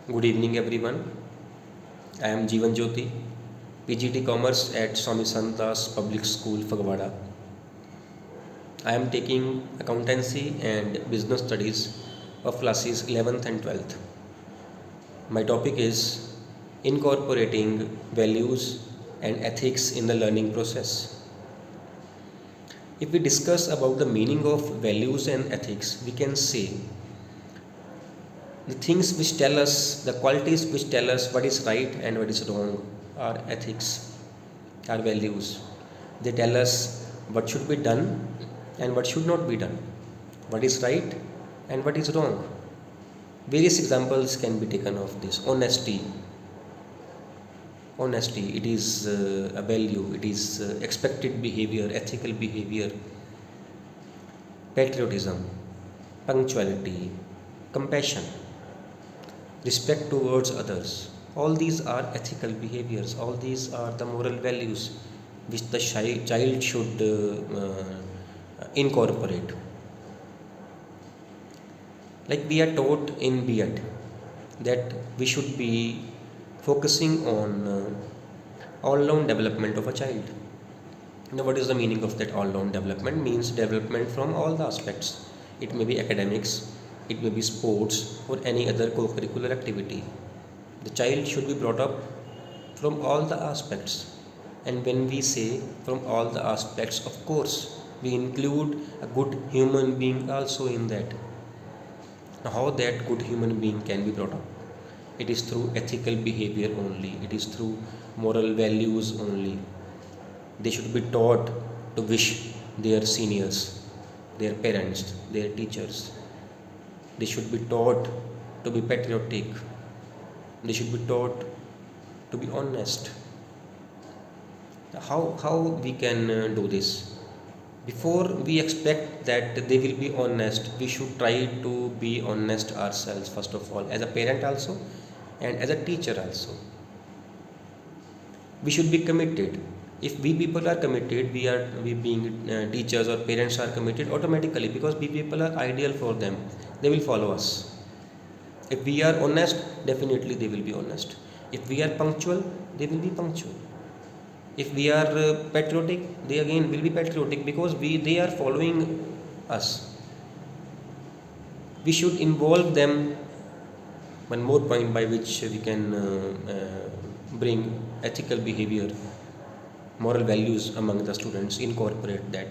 Good evening, everyone. I am Jeevan Jyoti, PGT Commerce at Swami Santas Public School, Fagwada. I am taking accountancy and business studies of classes 11th and 12th. My topic is incorporating values and ethics in the learning process. If we discuss about the meaning of values and ethics, we can say the things which tell us, the qualities which tell us what is right and what is wrong are ethics, are values. They tell us what should be done and what should not be done, what is right and what is wrong. Various examples can be taken of this. Honesty, it is a value, it is expected behavior, ethical behavior. Patriotism, punctuality, compassion, respect towards others. All these are ethical behaviors, all these are the moral values which the child should incorporate. Like we are taught in B.Ed that we should be focusing on all-round development of a child. Now, what is the meaning of that all-round development? Means development from all the aspects. It may be academics, it may be sports or any other co-curricular activity. The child should be brought up from all the aspects. And when we say from all the aspects, of course, we include a good human being also in that. Now, how that good human being can be brought up? It is through ethical behavior only. It is through moral values only. They should be taught to wish their seniors, their parents, their teachers. They should be taught to be patriotic. They should be taught to be honest. How we can do this? Before we expect that they will be honest, we should try to be honest ourselves first of all, as a parent also and as a teacher also. We should be committed. If we people are committed, we being teachers or parents are committed automatically, because we people are ideal for them. They will follow us. If we are honest, definitely they will be honest. If we are punctual, they will be punctual. If we are patriotic, they again will be patriotic, because they are following us. We should involve them. One more point by which we can bring ethical behavior, moral values among the students, incorporate that.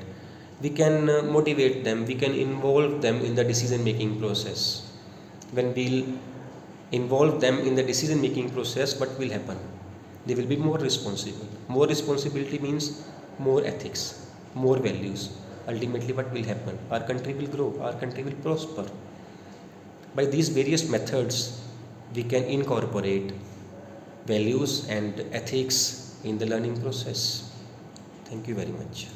We can motivate them, we can involve them in the decision making process. When we'll involve them in the decision making process, what will happen? They will be more responsible. More responsibility means more ethics, more values. Ultimately, what will happen? Our country will grow, our country will prosper. By these various methods, we can incorporate values and ethics in the learning process. Thank you very much.